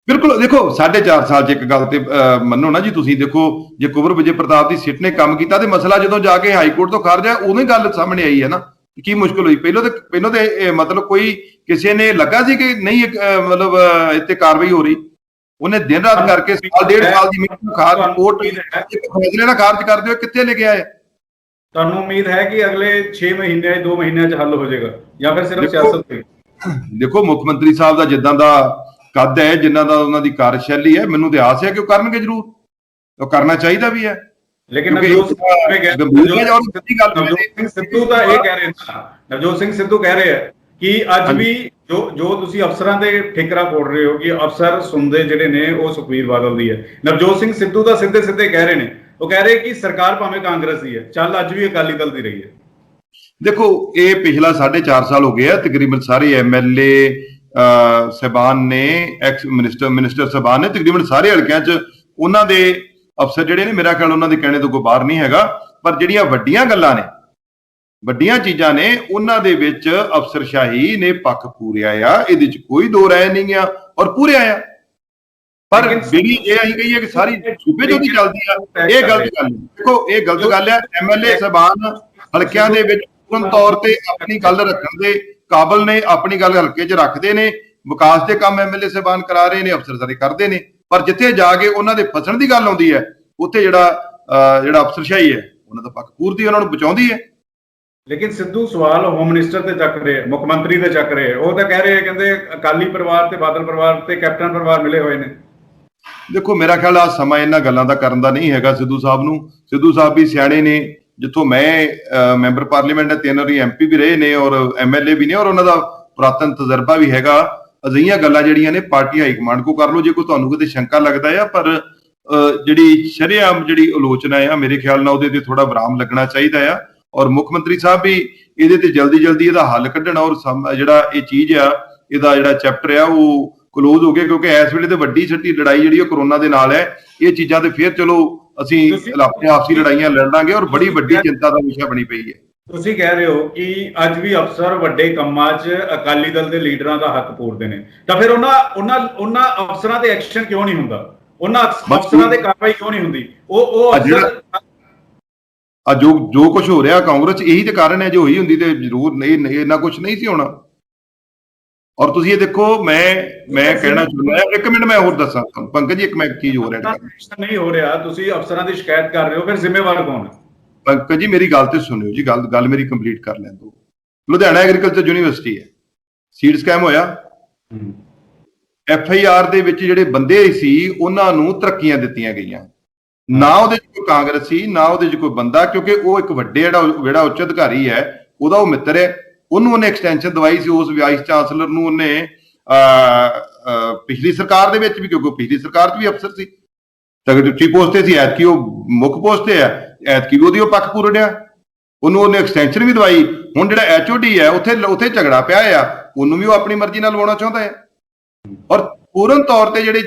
ਬਿਲਕੁਲ। ਦੇਖੋ 4.5 ਸਾਲ 'ਚ ਇੱਕ ਗੱਲ ਤੇ ਮੰਨੋ ਨਾ ਜੀ ਤੁਸੀਂ, ਦੇਖੋ ਜੇ ਕੁੰਵਰ ਵਿਜੇ ਪ੍ਰਤਾਪ ਦੀ ਸਿੱਟ ਨੇ ਕੰਮ ਕੀਤਾ ਤੇ ਮਸਲਾ ਜਦੋਂ ਜਾ ਕੇ ਹਾਈ ਕੋਰਟ ਤੋਂ ਖਾਰਜ ਹੈ, ਉਦੋਂ ਹੀ ਗੱਲ ਸਾਹਮਣੇ ਆਈ ਹੈ ਨਾ ਕੀ ਮੁਸ਼ਕਲ ਹੋਈ। ਪਹਿਲਾਂ ਤੇ ਮਤਲਬ ਕੋਈ ਕਿਸੇ ਨੇ ਲੱਗਾ ਸੀ ਕਿ ਨਹੀਂ ਮਤਲਬ ਇੱਥੇ ਕਾਰਵਾਈ ਹੋ ਰਹੀ, ਉਹਨੇ ਦਿਨ ਰਾਤ ਕਰਕੇ ਸਾਲ 1.5 ਸਾਲ ਦੀ ਮੀਟਿੰਗ ਖਾਰਜ, ਕੋਰਟ ਫੈਸਲੇ ਨਾਲ ਖਾਰਜ ਕਰ ਦਿਓ, ਕਿੱਥੇ ਲੈ ਕੇ ਆਏ? ਤੁਹਾਨੂੰ ਉਮੀਦ ਹੈ ਕਿ ਅਗਲੇ 6 ਮਹੀਨਿਆਂ 2 ਮਹੀਨਿਆਂ 'ਚ ਹੱਲ ਹੋ ਜਾਏਗਾ ਜਾਂ ਫਿਰ ਸਿਰਫ ਸਿਆਸਤ ਹੋਈ? ਦੇਖੋ, ਮੁੱਖ ਮੰਤਰੀ ਸਾਹਿਬ ਦਾ ਜਿੱਦਾਂ ਦਾ ਕੱਦ ਹੈ, ਜਿੰਨਾ ਦਾ ਉਹਨਾਂ ਦੀ ਕਾਰਜਸ਼ੈਲੀ ਹੈ, ਮੈਨੂੰ ਤੇ ਆਸ ਹੈ ਕਿ ਉਹ ਕਰਨਗੇ ਜ਼ਰੂਰ, ਉਹ ਕਰਨਾ ਚਾਹੀਦਾ ਵੀ ਹੈ। ਲੇਕਿਨ ਨਵਜੋਤ ਸਿੰਘ ਸਿੱਧੂ ਤਾਂ ਇਹ ਕਹਿ ਰਹੇ ਨੇ, ਨਵਜੋਤ ਸਿੰਘ ਸਿੱਧੂ ਕਹਿ ਰਹੇ ਆ ਕਿ ਅੱਜ ਵੀ ਜੋ ਤੁਸੀਂ ਅਫਸਰਾਂ ਦੇ ਠਿਕਰਾ ਫੋੜ ਰਹੇ ਹੋ ਕਿ ਅਫਸਰ ਸੁਣਦੇ ਜਿਹੜੇ ਨੇ ਉਹ ਸੁਖਬੀਰ ਬਾਦਲ ਦੀ ਹੈ। ਨਵਜੋਤ ਸਿੰਘ ਸਿੱਧੂ ਤਾਂ ਸਿੱਧੇ ਕਹਿ ਰਹੇ ਨੇ, ਉਹ ਕਹਿ ਰਹੇ ਕਿ ਸਰਕਾਰ ਭਾਵੇਂ ਕਾਂਗਰਸ ਦੀ ਹੈ, ਚੱਲ ਅੱਜ ਵੀ ਅਕਾਲੀ ਦਲ ਦੀ ਰਹੀ ਹੈ। ਦੇਖੋ, ਇਹ ਪਿਛਲਾ 4.5 ਸਾਲ ਹੋ ਗਏ ਆ, ਤਕਰੀਬਨ ਸਾਰੇ ਐਮਐਲਏ ਸਾਹਿਬਾਨ ਨੇ, ਐਕਸ ਮਿਨਿਸਟਰ ਸਾਹਿਬਾਨ ਨੇ, ਤਕਰੀਬਨ ਸਾਰੇ ਹਲਕਿਆਂ 'ਚ ਉਹਨਾਂ ਦੇ ਅਫਸਰ ਜਿਹੜੇ ਨੇ, ਮੇਰਾ ਖਿਆਲ ਉਹਨਾਂ ਦੇ ਕਹਿਣੇ ਤੋਂ ਕੋਈ ਬਾਹਰ ਨਹੀਂ ਹੈਗਾ। ਪਰ ਜਿਹੜੀਆਂ ਵੱਡੀਆਂ ਗੱਲਾਂ ਨੇ, ਵੱਡੀਆਂ ਚੀਜ਼ਾਂ ਨੇ, ਉਹਨਾਂ ਦੇ ਵਿੱਚ ਅਫਸਰਸ਼ਾਹੀ ਨੇ ਪੱਖ ਪੂਰਿਆ ਆ, ਇਹਦੇ 'ਚ ਕੋਈ ਦੋ ਰਾਏ ਨਹੀਂ ਆ, ਔਰ ਪੂਰਿਆ ਆ। ਪਰ ਜਿਹੜੀ ਇਹ ਅਸੀਂ ਕਹੀਏ ਕਿ ਸਾਰੀ ਸੂਬੇ 'ਚ ਉਹਦੀ ਚੱਲਦੀ ਆ, ਇਹ ਗਲਤ ਗੱਲ ਹੈ। ਦੇਖੋ, ਇਹ ਗਲਤ ਗੱਲ ਹੈ। ਐਮਐਲਏ ਸਾਹਿਬਾਨ ਹਲਕਿਆਂ ਦੇ ਵਿੱਚ ਪੂਰਨ ਤੌਰ ਤੇ ਆਪਣੀ ਗੱਲ ਰੱਖਣ ਦੇ ਕਾਬਲ ਨੇ, ਆਪਣੀ ਗੱਲ ਹਲਕੇ 'ਚ ਰੱਖਦੇ ਨੇ, ਵਿਕਾਸ ਦੇ ਕੰਮ ਐਮਐਲਏ ਸਾਹਿਬਾਨ ਕਰਾ ਰਹੇ ਨੇ, ਅਫਸਰ ਸਾਰੇ ਕਰਦੇ ਨੇ। ਪਰ ਜਿੱਥੇ ਜਾ ਕੇ ਉਹਨਾਂ ਦੇ ਫਸਣ ਦੀ ਗੱਲ ਆਉਂਦੀ ਹੈ, ਉੱਥੇ ਜਿਹੜਾ ਅਫਸਰਸ਼ਾਹੀ ਹੈ, ਉਹਨਾਂ ਦਾ ਪੱਖ ਪੂਰਦੀ, ਉਹਨਾਂ ਨੂੰ ਬਚਾਉਂਦੀ ਹੈ। ਲੇਕਿਨ ਸਿੱਧੂ ਸਵਾਲ ਹੋਮ ਮਿਨਿਸਟਰ ਤੇ ਚੱਕ ਰਹੇ, ਮੁੱਖ ਮੰਤਰੀ ਤੇ ਚੱਕ ਰਹੇ। ਉਹ ਤਾਂ ਕਹਿ ਰਹੇ, ਕਹਿੰਦੇ ਅਕਾਲੀ ਪਰਿਵਾਰ ਤੇ ਬਾਦਲ ਪਰਿਵਾਰ ਤੇ ਕੈਪਟਨ ਪਰਿਵਾਰ ਮਿਲੇ ਹੋਏ ਨੇ। ਦੇਖੋ ਮੇਰਾ ਖਿਆਲ ਆ ਸਮਾਂ ਇਹਨਾਂ ਗੱਲਾਂ ਦਾ ਕਰਨ ਦਾ ਨਹੀਂ ਹੈਗਾ ਸਿੱਧੂ ਸਾਹਿਬ ਨੂੰ। ਸਿੱਧੂ ਸਾਹਿਬ ਵੀ ਸਿਆਣੇ ਨੇ, ਜਿੱਥੋਂ ਮੈਂ ਮੈਂਬਰ ਪਾਰਲੀਮੈਂਟ ਦੇ 3 ਵਾਰੀ ਐਮਪੀ ਵੀ ਰਹੇ ਨੇ ਔਰ ਐਮਐਲਏ ਵੀ ਨੇ, ਔਰ ਉਹਨਾਂ ਦਾ ਪੁਰਾਤਨ ਤਜਰਬਾ ਵੀ ਹੈਗਾ। ਅਜਿਹੀਆਂ ਗੱਲਾਂ ਜਿਹੜੀਆਂ ਨੇ ਪਾਰਟੀ ਹਾਈ ਕਮਾਂਡ ਕੋ ਕਰ ਲਓ ਜੇ ਕੋਈ ਤੁਹਾਨੂੰ ਕਿਤੇ ਸ਼ੰਕਾ ਲੱਗਦਾ ਆ, ਪਰ ਜਿਹੜੀ ਸ਼ਰੇਆਮ ਜਿਹੜੀ ਆਲੋਚਨਾ ਆ ਮੇਰੇ ਖਿਆਲ ਨਾਲ ਉਹਦੇ ਤੇ ਥੋੜਾ ਵਿਰਾਮ ਲੱਗਣਾ ਚਾਹੀਦਾ ਆ। ਔਰ ਮੁੱਖ ਮੰਤਰੀ ਸਾਹਿਬ ਵੀ ਇਹਦੇ ਤੇ ਜਲਦੀ ਇਹਦਾ ਹੱਲ ਕੱਢਣ, ਔਰ ਜਿਹੜਾ ਇਹ ਚੀਜ਼ ਆ, ਇਹਦਾ ਜਿਹੜਾ ਚੈਪਟਰ ਆ ਉਹ ਕਲੋਜ਼ ਹੋ ਗਿਆ, ਕਿਉਂਕਿ ਇਸ ਵੇਲੇ ਤੇ ਵੱਡੀ ਛੱਟੀ ਲੜਾਈ ਜਿਹੜੀ ਉਹ ਕਰੋਨਾ ਦੇ ਨਾਲ ਹੈ। ਇਹ ਚੀਜ਼ਾਂ ਤੇ ਫਿਰ ਚਲੋ ਅਸੀਂ ਆਪਣੇ ਆਪਸੀ ਲੜਾਈਆਂ ਲੜਾਂਗੇ, ਔਰ ਬੜੀ ਵੱਡੀ ਚਿੰਤਾ ਦਾ ਵਿਸ਼ਾ ਬਣੀ ਪਈ ਹੈ। ਤੁਸੀਂ ਕਹਿ ਰਹੇ ਹੋ ਕਿ ਅੱਜ ਵੀ ਅਫਸਰ ਵੱਡੇ ਕੰਮਾਂ 'ਚ ਅਕਾਲੀ ਦਲ ਦੇ ਲੀਡਰਾਂ ਦਾ ਹੱਕ ਪੂਰਦੇ ਨੇ, ਤਾਂ ਫਿਰ ਉਹਨਾਂ ਅਫਸਰਾਂ ਤੇ ਐਕਸ਼ਨ ਕਿਉਂ ਨਹੀਂ ਹੁੰਦਾ? ਉਹਨਾਂ ਅਫਸਰਾਂ ਤੇ ਕਾਰਵਾਈ ਕਿਉਂ ਨਹੀਂ ਹੁੰਦੀ? ਉਹ ਅਫਸਰ ਜੋ ਕੁਝ ਹੋ ਰਿਹਾ ਕਾਂਗਰਸ 'ਚ ਇਹੀ ਤੇ ਕਾਰਨ ਹੈ। ਜੇ ਹੋਈ ਹੁੰਦੀ ਤੇ ਜ਼ਰੂਰ ਨਹੀਂ ਇੰਨਾ ਕੁਝ ਨਹੀਂ ਸੀ ਹੋਣਾ। ਔਰ ਤੁਸੀਂ ਇਹ ਦੇਖੋ, ਮੈਂ ਕਹਿਣਾ ਚਾਹੁੰਦਾ, ਇੱਕ ਮਿੰਟ ਮੈਂ ਹੋਰ ਦੱਸਾਂ ਪੰਕਜ ਜੀ, ਇੱਕ ਚੀਜ਼ ਹੋ ਰਿਹਾ ਨਹੀਂ ਹੋ ਰਿਹਾ, ਤੁਸੀਂ ਅਫਸਰਾਂ ਦੀ ਸ਼ਿਕਾਇਤ ਕਰ ਰਹੇ ਹੋ, ਫਿਰ ਜ਼ਿੰਮੇਵਾਰ ਕੌਣ ਹੈ? ਪੰਕਜ ਜੀ ਮੇਰੀ ਗੱਲ ਤੇ ਸੁਣਿਓ ਜੀ, ਗੱਲ ਮੇਰੀ ਕੰਪਲੀਟ ਕਰ ਲੈਣ ਦਿਓ। ਲੁਧਿਆਣਾ ਐਗਰੀਕਲਚਰ ਯੂਨੀਵਰਸਿਟੀ ਹੈ, ਸੀਡ ਸਕੈਮ ਹੋਇਆ। FIR ਦੇ ਵਿੱਚ ਜਿਹੜੇ ਬੰਦੇ ਸੀ ਉਹਨਾਂ ਨੂੰ ਤਰੱਕੀਆਂ ਦਿੱਤੀਆਂ ਗਈਆਂ, ਨਾ ਉਹਦੇ 'ਚ ਕੋਈ ਕਾਂਗਰਸੀ, ਨਾ ਉਹਦੇ 'ਚ ਕੋਈ ਬੰਦਾ, ਕਿਉਂਕਿ ਉਹ ਇੱਕ ਵੱਡੇ ਜਿਹੜਾ ਉੱਚ ਅਧਿਕਾਰੀ ਹੈ ਉਹਦਾ ਉਹ ਮਿੱਤਰ ਹੈ। ਉਹਨੇ ਐਕਸਟੈਂਸ਼ਨ ਦਵਾਈ ਸੀ ਉਸ ਵਾਈਸ ਚਾਂਸਲਰ ਨੂੰ। ਉਹਨੇ ਪਿਛਲੀ ਸਰਕਾਰ ਦੇ ਵਿੱਚ ਵੀ, ਕਿਉਂਕਿ ਪਿਛਲੀ ਸਰਕਾਰ 'ਚ ਵੀ ਅਫਸਰ ਸੀ, ਉੱਚੀ ਪੋਸਟ ਤੇ ਸੀ, ਐਤਕੀ ਉਹ ਮੁੱਖ ਪੋਸਟ ਤੇ ਹੈ, ਐਤਕੀ ਵੀ ਉਹਦੀ ਉਹ ਪੱਖ ਪੂਰੜਿਆ। ਉਹਨੇ ਐਕਸਟੈਂਸ਼ਨ ਵੀ ਦਵਾਈ। ਹੁਣ ਜਿਹੜਾ HOD ਹੈ ਉੱਥੇ ਝਗੜਾ ਪਿਆ ਆ, ਉਹਨੂੰ ਵੀ ਉਹ ਆਪਣੀ ਮਰਜ਼ੀ ਨਾਲ ਲਵਾਉਣਾ ਚਾਹੁੰਦਾ ਹੈ। ਔਰ ਪੂਰਨ ਤੌਰ ਤੇ ਜਿਹੜੇ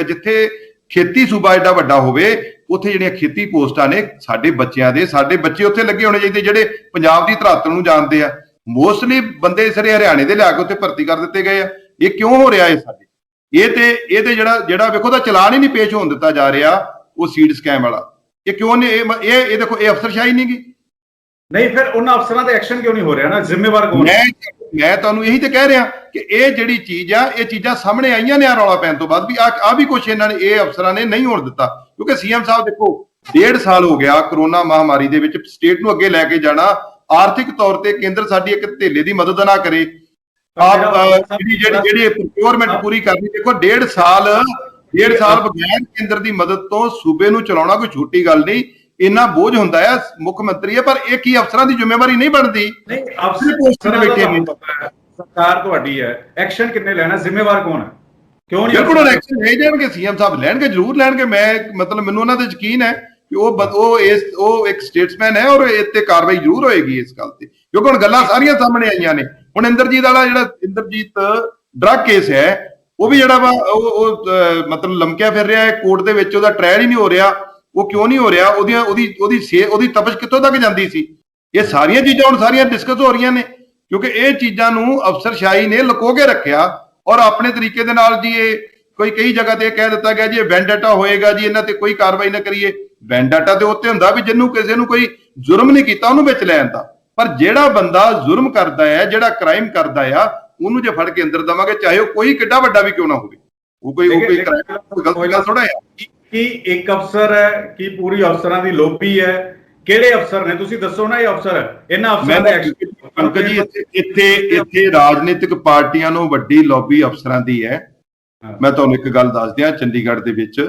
ਜਿੱਥੇ ਖੇਤੀ ਸੂਬਾ ਏਡਾ ਵੱਡਾ ਹੋਵੇ, ਉੱਥੇ ਜਿਹੜੀਆਂ ਖੇਤੀ ਪੋਸਟਾਂ ਨੇ ਸਾਡੇ ਬੱਚੇ ਉੱਥੇ ਲੱਗੇ ਹੋਣੇ ਚਾਹੀਦੇ, ਜਿਹੜੇ ਪੰਜਾਬ ਦੀ ਧਰਾਤਲ ਨੂੰ ਜਾਣਦੇ ਆ। ਮੋਸਟਲੀ ਬੰਦੇ ਸਾਰੇ ਹਰਿਆਣੇ ਦੇ ਲਿਆ ਕੇ ਉੱਥੇ ਭਰਤੀ ਕਰ ਦਿੱਤੇ ਗਏ ਆ। ਇਹ ਕਿਉਂ ਹੋ ਰਿਹਾ ਹੈ ਸਾਡੇ? ਇਹ ਤੇ ਜਿਹੜਾ ਵੇਖੋ ਦਾ ਚਲਾਨ ਹੀ ਨਹੀਂ ਪੇਸ਼ ਹੋਣ ਦਿੱਤਾ ਜਾ ਰਿਹਾ, ਉਹ ਸੀਡ ਸਕੈਮ ਵਾਲਾ। ਇਹ ਕਿਉਂ ਨੇ? ਇਹ ਦੇਖੋ, ਇਹ ਅਫਸਰਸ਼ਾਹੀ ਨਹੀਂ ਗੀ। ਨਹੀਂ, ਫਿਰ ਉਹਨਾਂ ਅਫਸਰਾਂ ਤੇ ਐਕਸ਼ਨ ਕਿਉਂ ਨਹੀਂ ਹੋ ਰਿਹਾ ਨਾ? ਜ਼ਿੰਮੇਵਾਰ ਕੌਣ? ਮੈਂ ਤੁਹਾਨੂੰ ਇਹੀ ਤੇ ਕਹਿ ਰਿਹਾ ਕਿ ਇਹ ਜਿਹੜੀ ਚੀਜ਼ ਆ, ਇਹ ਚੀਜ਼ਾਂ ਸਾਹਮਣੇ ਆਈਆਂ ਨੇ ਰੌਲਾ ਪੈਣ ਤੋਂ ਬਾਅਦ ਵੀ ਆ ਵੀ ਕੁਛ ਇਹਨਾਂ ਨੇ, ਇਹ ਅਫਸਰਾਂ ਨੇ ਨਹੀਂ ਹੋਣ ਦਿੱਤਾ। ਕਿਉਂਕਿ CM ਸਾਹਿਬ ਦੇਖੋ 1.5 ਸਾਲ ਹੋ ਗਿਆ ਕਰੋਨਾ ਮਹਾਮਾਰੀ ਦੇ ਵਿੱਚ ਸਟੇਟ ਨੂੰ ਅੱਗੇ ਲੈ ਕੇ ਜਾਣਾ, ਆਰਥਿਕ ਤੌਰ ਤੇ ਕੇਂਦਰ ਸਾਡੀ ਇੱਕ ਧੇਲੇ ਦੀ ਮਦਦ ਨਾ ਕਰੇ, ਜਿਹੜੀ ਪ੍ਰੋਕਿਉਰਮੈਂਟ ਪੂਰੀ ਕਰਨੀ। ਦੇਖੋ 1.5 ਸਾਲ ਬਗੈਰ ਕੇਂਦਰ ਦੀ ਮਦਦ ਤੋਂ ਸੂਬੇ ਨੂੰ ਚਲਾਉਣਾ ਕੋਈ ਛੋਟੀ ਗੱਲ ਨਹੀਂ। ਇੰਨਾ ਬੋਝ ਹੁੰਦਾ ਹੈ, ਮੁੱਖ ਮੰਤਰੀ ਹੈ, ਪਰ ਇਹ ਕੀ ਅਫਸਰਾਂ ਦੀ ਜ਼ਿੰਮੇਵਾਰੀ ਨਹੀਂ ਬਣਦੀ? ਨਹੀਂ, ਅਫਸਰ ਪੋਸਟਾਂ ਤੇ ਬੈਠੇ ਨੇ, ਸਰਕਾਰ ਤੁਹਾਡੀ ਹੈ, ਐਕਸ਼ਨ ਕਿੰਨੇ ਲੈਣਾ? ਜ਼ਿੰਮੇਵਾਰ ਕੌਣ ਹੈ? ਕਿਉਂ ਨਹੀਂ? ਬਿਲਕੁਲ ਐਕਸ਼ਨ ਲੈ ਜਾਣਗੇ, CM ਸਾਹਿਬ ਲੈਣਗੇ, ਜ਼ਰੂਰ ਲੈਣਗੇ। ਮੈਨੂੰ ਉਹਨਾਂ ਤੇ ਯਕੀਨ ਹੈ ਕਿ ਉਹ ਇੱਕ ਸਟੇਟਸਮੈਨ ਹੈ, ਔਰ ਇਹ ਤੇ ਕਾਰਵਾਈ ਜ਼ਰੂਰ ਹੋਏਗੀ ਇਸ ਗੱਲ ਤੇ, ਕਿਉਂਕਿ ਹੁਣ ਗੱਲਾਂ ਸਾਰੀਆਂ ਸਾਹਮਣੇ ਆਈਆਂ ਨੇ। ਹੁਣ ਇੰਦਰਜੀਤ ਡਰੱਗ ਕੇਸ ਹੈ, ਉਹ ਵੀ ਜਿਹੜਾ ਵਾ ਉਹ ਮਤਲਬ ਲਮਕਿਆ ਫਿਰ ਰਿਹਾ ਹੈ ਕੋਰਟ ਦੇ ਵਿੱਚ, ਉਹਦਾ ਟ੍ਰਾਇਲ ਹੀ ਨਹੀਂ ਹੋ ਰਿਹਾ। ਉਹ ਕਿਉਂ ਨਹੀਂ ਹੋ ਰਿਹਾ? ਉਹਦੀ ਤਪਸ਼ ਕਿੱਥੋਂ ਤੱਕ ਜਾਂਦੀ ਸੀ? ਇਹ ਸਾਰੀਆਂ ਚੀਜ਼ਾਂ ਹੁਣ ਸਾਰੀਆਂ ਡਿਸਕਸ ਹੋ ਰਹੀਆਂ ਨੇ, ਕਿਉਂਕਿ ਇਹ ਚੀਜ਼ਾਂ ਨੂੰ ਅਫਸਰਸ਼ਾਹੀ ਨੇ ਲੁਕੋ ਕੇ ਰੱਖਿਆ, ਔਰ ਆਪਣੇ ਤਰੀਕੇ ਦੇ ਨਾਲ ਜੀ ਇਹ ਕਈ ਜਗ੍ਹਾ ਤੇ ਕਹਿ ਦਿੱਤਾ ਗਿਆ ਜੀ ਇਹ ਵੈਂਡਾਟਾ ਹੋਏਗਾ ਜੀ, ਇਹਨਾਂ ਤੇ ਕੋਈ ਕਾਰਵਾਈ ਨਾ ਕਰੀਏ। ਵੈਂਡਾਟਾ ਤੇ ਉੱਤੇ ਹੁੰਦਾ ਵੀ ਜਿਹਨੂੰ ਕਿਸੇ ਨੂੰ ਕੋਈ ਜ਼ੁਰਮ ਨਹੀਂ ਕੀਤਾ ਉਹਨੂੰ ਵਿੱਚ ਲੈ ਆਂਦਾ, ਪਰ ਜਿਹੜਾ ਬੰਦਾ ਜ਼ੁਰਮ ਕਰਦਾ ਹੈ, ਜਿਹੜਾ ਕ੍ਰਾਈਮ ਕਰਦਾ ਆ, ਉਹਨੂੰ ਜੇ ਫੜ ਕੇ ਅੰਦਰ ਦਵਾਂਗੇ, ਚਾਹੇ ਉਹ ਕੋਈ ਕਿੱਡਾ ਵੱਡਾ ਵੀ ਕਿਉਂ ਨਾ ਹੋਵੇ, ਉਹ ਕੋਈ ਗਲਤ ਥੋੜਾ ਹੈ। ਕੀ ਇੱਕ ਅਫਸਰ ਹੈ ਕਿ ਪੂਰੀ ਅਫਸਰਾਂ ਦੀ ਲੋਬੀ ਹੈ? ਕਿਹੜੇ ਅਫਸਰ ਨੇ? ਤੁਸੀਂ ਦੱਸੋ ਨਾ, ਇਹ ਅਫਸਰ ਹੈ, ਇਹਨਾਂ ਅਫਸਰਾਂ ਦੇ ਇੱਥੇ ਰਾਜਨੀਤਿਕ ਪਾਰਟੀਆਂ ਨੂੰ ਵੱਡੀ ਲੋਬੀ ਅਫਸਰਾਂ ਦੀ ਹੈ। ਮੈਂ ਤੁਹਾਨੂੰ ਇੱਕ ਗੱਲ ਦੱਸ ਦਿਆਂ, ਚੰਡੀਗੜ੍ਹ ਦੇ ਵਿੱਚ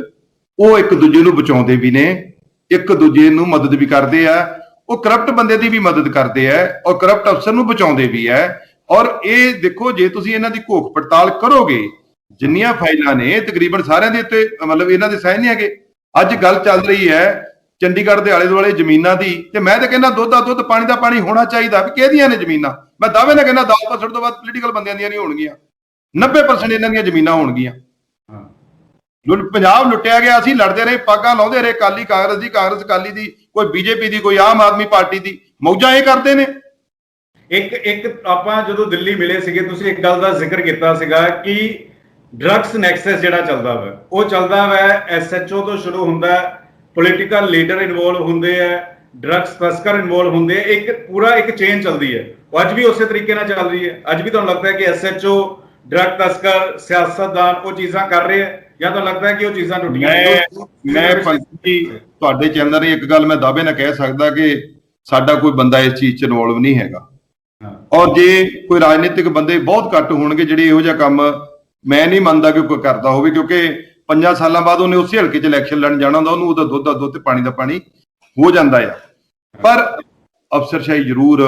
ਉਹ ਇੱਕ ਦੂਜੇ ਨੂੰ ਬਚਾਉਂਦੇ ਵੀ ਨੇ, ਇੱਕ ਦੂਜੇ ਨੂੰ ਮਦਦ ਵੀ ਕਰਦੇ ਆ। ਉਹ ਕਰਪਟ ਬੰਦੇ ਦੀ ਵੀ ਮਦਦ ਕਰਦੇ ਆ, ਔਰ ਕਰਪਟ ਅਫਸਰ ਨੂੰ ਬਚਾਉਂਦੇ ਵੀ ਹੈ। ਔਰ ਇਹ ਦੇਖੋ, ਜੇ ਤੁਸੀਂ ਇਹਨਾਂ ਦੀ ਘੋਖ ਪੜਤਾਲ ਕਰੋਗੇ, ਜਿੰਨੀਆਂ ਫਾਈਲਾਂ ਨੇ ਤਕਰੀਬਨ ਸਾਰਿਆਂ ਦੇ ਉੱਤੇ ਮਤਲਬ ਇਹਨਾਂ ਦੇ ਸਾਈਨ ਨਹੀਂ ਹੈਗੇ। ਅੱਜ ਗੱਲ ਚੱਲ ਰਹੀ ਹੈ ਚੰਡੀਗੜ੍ਹ ਦੇ ਆਲੇ ਦੁਆਲੇ ਜ਼ਮੀਨਾਂ ਦੀ, ਤੇ ਮੈਂ ਤਾਂ ਕਹਿੰਦਾ ਦੁੱਧ ਦਾ ਦੁੱਧ, ਪਾਣੀ ਦਾ ਪਾਣੀ ਹੋਣਾ ਚਾਹੀਦਾ। ਵੀ ਕਿਹਦੀਆਂ ਨੇ ਜ਼ਮੀਨਾਂ? ਮੈਂ ਦਾਅਵੇ ਨਾਲ ਕਹਿੰਦਾ 10% ਤੋਂ ਵੱਧ ਪੋਲੀਟੀਕਲ ਬੰਦਿਆਂ ਦੀਆਂ ਨਹੀਂ ਹੋਣਗੀਆਂ, 90% ਇਹਨਾਂ ਦੀਆਂ ਜ਼ਮੀਨਾਂ ਹੋਣਗੀਆਂ। ਪੰਜਾਬ ਲੁੱਟਿਆ ਗਿਆ, ਅਸੀਂ ਲੜਦੇ ਰਹੇ, ਪਾਗਾਂ ਲਾਉਂਦੇ ਰਹੇ, ਕਾਲੀ ਕਾਂਗਰਸ ਦੀ, ਕਾਂਗਰਸ ਅਕਾਲੀ ਦੀ, ਕੋਈ BJP ਦੀ, ਕੋਈ ਆਮ ਆਦਮੀ ਪਾਰਟੀ ਦੀ, ਮੌਜਾਂ ਇਹ ਕਰਦੇ ਨੇ। ਇੱਕ ਆਪਾਂ ਜਦੋਂ ਦਿੱਲੀ ਮਿਲੇ ਸੀਗੇ, ਤੁਸੀਂ ਇੱਕ ਗੱਲ ਦਾ ਜ਼ਿਕਰ ਕੀਤਾ ਸੀਗਾ ਕਿ ਡਰੱਗਸ ਨੈਕਸਸ ਜਿਹੜਾ ਚੱਲਦਾ ਵਾ, ਉਹ ਚੱਲਦਾ ਵਾ SHO ਤੋਂ ਸ਼ੁਰੂ ਹੁੰਦਾ, ਪੋਲੀਟੀਕਲ ਲੀਡਰ ਇਨਵੋਲਵ ਹੁੰਦੇ ਆ, ਡਰੱਗਸ ਤਸਕਰ ਇਨਵੋਲਵ ਹੁੰਦੇ ਆ, ਇੱਕ ਚੇਨ ਚੱਲਦੀ ਹੈ। ਉਹ ਅੱਜ ਵੀ ਉਸੇ ਤਰੀਕੇ ਨਾਲ ਚੱਲ ਰਹੀ ਹੈ। ਅੱਜ ਵੀ ਤੁਹਾਨੂੰ ਲੱਗਦਾ ਹੈ ਕਿ SHO, ਡਰੱਗ ਤਸਕਰ, ਸਿਆਸਤਦਾਨ ਉਹ ਚੀਜ਼ਾਂ ਕਰ ਰਹੇ ਆ, ਜਾਂ ਤਾਂ ਲੱਗਦਾ ਹੈ ਕਿ ਉਹ ਚੀਜ਼ਾਂ ਟੁੱਟੀਆਂ? ਮੈਂ ਤੁਹਾਡੇ ਚੈਨਲ ਦੀ ਇੱਕ ਗੱਲ ਮੈਂ ਦਾਅਵੇ ਨਾਲ ਕਹਿ ਸਕਦਾ ਕਿ ਸਾਡਾ ਕੋਈ ਬੰਦਾ ਇਸ ਚੀਜ਼ 'ਚ ਇਨਵੋਲਵ ਨਹੀਂ ਹੈਗਾ। ਹਾਂ। ਔਰ ਜੇ ਕੋਈ ਰਾਜਨੀਤਿਕ ਬੰਦੇ ਬਹੁਤ ਘੱਟ ਹੋਣਗੇ ਜਿਹੜੇ ਇਹੋ ਜਿਹਾ ਕੰਮ, ਮੈਂ ਨਹੀਂ ਮੰਨਦਾ ਕਿ ਕੋਈ ਕਰਦਾ ਹੋਵੇ, ਕਿਉਂਕਿ 5 ਸਾਲਾਂ ਬਾਅਦ ਉਹਨੇ ਉਸੇ ਹਲਕੇ 'ਚ ਇਲੈਕਸ਼ਨ ਲੜਨ ਜਾਣਾ ਹੁੰਦਾ, ਉਹਨੂੰ ਉਹਦਾ ਦੁੱਧ ਦਾ ਦੁੱਧ ਤੇ ਪਾਣੀ ਦਾ ਪਾਣੀ ਹੋ ਜਾਂਦਾ ਆ। ਪਰ ਅਫਸਰਸ਼ਾਹੀ ਜ਼ਰੂਰ,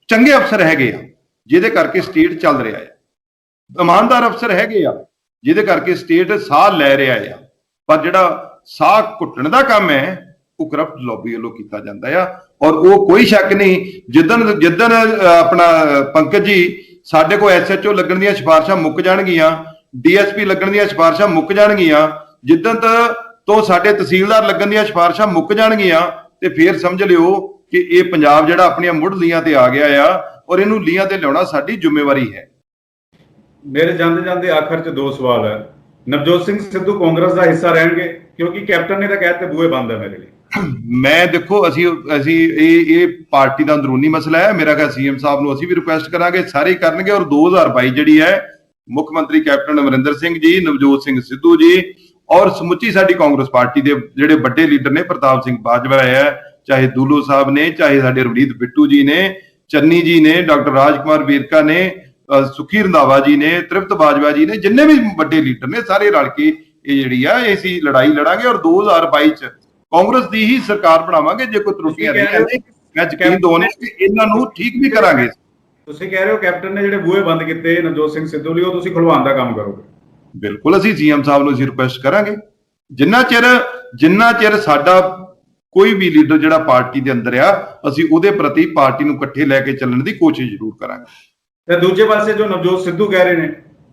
ਚੰਗੇ ਅਫਸਰ ਹੈਗੇ ਆ ਜਿਹਦੇ ਕਰਕੇ ਸਟੇਟ ਚੱਲ ਰਿਹਾ ਆ, ਇਮਾਨਦਾਰ ਅਫਸਰ ਹੈਗੇ ਆ ਜਿਹਦੇ ਕਰਕੇ ਸਟੇਟ ਸਾਹ ਲੈ ਰਿਹਾ ਆ, ਪਰ ਜਿਹੜਾ ਸਾਹ ਘੁੱਟਣ ਦਾ ਕੰਮ ਹੈ ਉਹ ਕਰਪਟ ਲੌਬੀ ਵੱਲੋਂ ਕੀਤਾ ਜਾਂਦਾ ਆ। ਔਰ ਉਹ ਕੋਈ ਸ਼ੱਕ ਨਹੀਂ, ਜਿੱਦਣ ਆਪਣਾ ਪੰਕਜ ਜੀ ਸਾਡੇ ਕੋਲ SHO ਲੱਗਣ ਦੀਆਂ ਸਿਫਾਰਿਸ਼ਾਂ ਮੁੱਕ ਜਾਣਗੀਆਂ, DSP ਲੱਗਣ ਦੀਆਂ ਸਿਫਾਰਿਸ਼ਾਂ ਮੁੱਕ ਜਾਣਗੀਆਂ, ਜਿੱਦਣ ਤੋਂ ਸਾਡੇ ਤਹਿਸੀਲਦਾਰ ਲੱਗਣ ਦੀਆਂ ਸਿਫਾਰਿਸ਼ਾਂ ਮੁੱਕ ਜਾਣਗੀਆਂ, ਤੇ ਫਿਰ ਸਮਝ ਲਿਓ ਕਿ ਇਹ ਪੰਜਾਬ ਜਿਹੜਾ ਆਪਣੀਆਂ ਮੁੱਢ ਲੀਹਾਂ ਤੇ ਆ ਗਿਆ ਆ, ਔਰ ਇਹਨੂੰ ਲੀਹਾਂ ਤੇ ਲਿਆਉਣਾ ਸਾਡੀ ਜ਼ਿੰਮੇਵਾਰੀ ਹੈ। ਮੇਰੇ ਜਾਂਦੇ ਜਾਂਦੇ ਆਖਰ 'ਚ 2 ਸਵਾਲ ਹੈ। ਨਵਜੋਤ ਸਿੰਘ ਸਿੱਧੂ ਕਾਂਗਰਸ ਦਾ ਹਿੱਸਾ ਰਹਿਣਗੇ? ਕਿਉਂਕਿ ਕੈਪਟਨ ਨੇ ਤਾਂ ਕਹਿ ਦਿੱਤੇ ਬੂਹੇ ਬੰਦ ਹੈ ਮੇਰੇ ਲਈ। ਮੈਂ ਦੇਖੋ, ਅਸੀਂ ਇਹ ਪਾਰਟੀ ਦਾ ਅੰਦਰੂਨੀ ਮਸਲਾ ਹੈ। ਮੇਰਾ ਖਿਆਲ CM ਸਾਹਿਬ ਨੂੰ ਅਸੀਂ ਵੀ ਰਿਕੁਐਸਟ ਕਰਾਂਗੇ, ਸਾਰੇ ਕਰਨਗੇ। ਔਰ 2022 ਜਿਹੜੀ ਹੈ, ਮੁੱਖ ਮੰਤਰੀ ਕੈਪਟਨ ਅਮਰਿੰਦਰ ਸਿੰਘ ਜੀ, ਨਵਜੋਤ ਸਿੰਘ ਸਿੱਧੂ ਜੀ ਔਰ ਸਮੁੱਚੀ ਸਾਡੀ ਕਾਂਗਰਸ ਪਾਰਟੀ ਦੇ ਜਿਹੜੇ ਵੱਡੇ ਲੀਡਰ ਨੇ, ਪ੍ਰਤਾਪ ਸਿੰਘ ਬਾਜਵਾ ਹੈ, ਚਾਹੇ ਦੂਲੋ ਸਾਹਿਬ ਨੇ, ਚਾਹੇ ਸਾਡੇ ਰਵਨੀਤ ਬਿੱਟੂ ਜੀ ਨੇ, ਚੰਨੀ ਜੀ ਨੇ, ਡਾਕਟਰ ਰਾਜਕੁਮਾਰ ਵੇਰਕਾ ਨੇ, ਸੁਖੀ ਰੰਧਾਵਾ ਜੀ ਨੇ, ਤ੍ਰਿਪਤ ਬਾਜਵਾ ਜੀ ਨੇ, ਜਿੰਨੇ ਵੀ ਵੱਡੇ ਲੀਡਰ ਨੇ, ਸਾਰੇ ਰਲ ਕੇ ਇਹ ਜਿਹੜੀ ਆ ਅਸੀਂ ਲੜਾਈ ਲੜਾਂਗੇ ਔਰ 2022 ਚ ਕਾਂਗਰਸ ਦੀ ਹੀ ਸਰਕਾਰ ਬਣਾਵਾਂਗੇ। ਜੇ ਕੋਈ ਤਰੁੱਟੀਆਂ ਰਹੀਆਂ ਨੇ, ਮੈਂ ਯਕੀਨ ਦਵਾਉਂਦਾ ਕਿ ਇਹਨਾਂ ਨੂੰ ਠੀਕ ਵੀ ਕਰਾਂਗੇ। ਤੁਸੀਂ ਕਹਿ ਰਹੇ ਹੋ ਕੈਪਟਨ ਨੇ ਜਿਹੜੇ ਬੂਹੇ ਬੰਦ ਕੀਤੇ ਨਵਜੋਤ ਸਿੰਘ ਸਿੱਧੂ ਲਈ, ਉਹ ਤੁਸੀਂ ਖੁਲਵਾਉਣ ਦਾ ਕੰਮ ਕਰੋਗੇ? ਬਿਲਕੁਲ, ਅਸੀਂ CM ਸਾਹਿਬ ਨੂੰ ਅਸੀਂ ਰਿਕੁਐਸਟ ਕਰਾਂਗੇ। ਜਿੰਨਾ ਚਿਰ ਸਾਡਾ ਕੋਈ ਵੀ ਲੀਡਰ ਜਿਹੜਾ ਪਾਰਟੀ ਦੇ ਅੰਦਰ ਆ, ਅਸੀਂ ਉਹਦੇ ਪ੍ਰਤੀ ਪਾਰਟੀ ਨੂੰ ਇਕੱਠੇ ਲੈ ਕੇ ਚੱਲਣ ਦੀ ਕੋਸ਼ਿਸ਼ ਜ਼ਰੂਰ ਕਰਾਂਗੇ। ਤੇ ਦੂਜੇ ਪਾਸੇ ਜੋ ਨਵਜੋਤ ਸਿੱਧੂ ਕਹਿ ਰਹੇ ਨੇ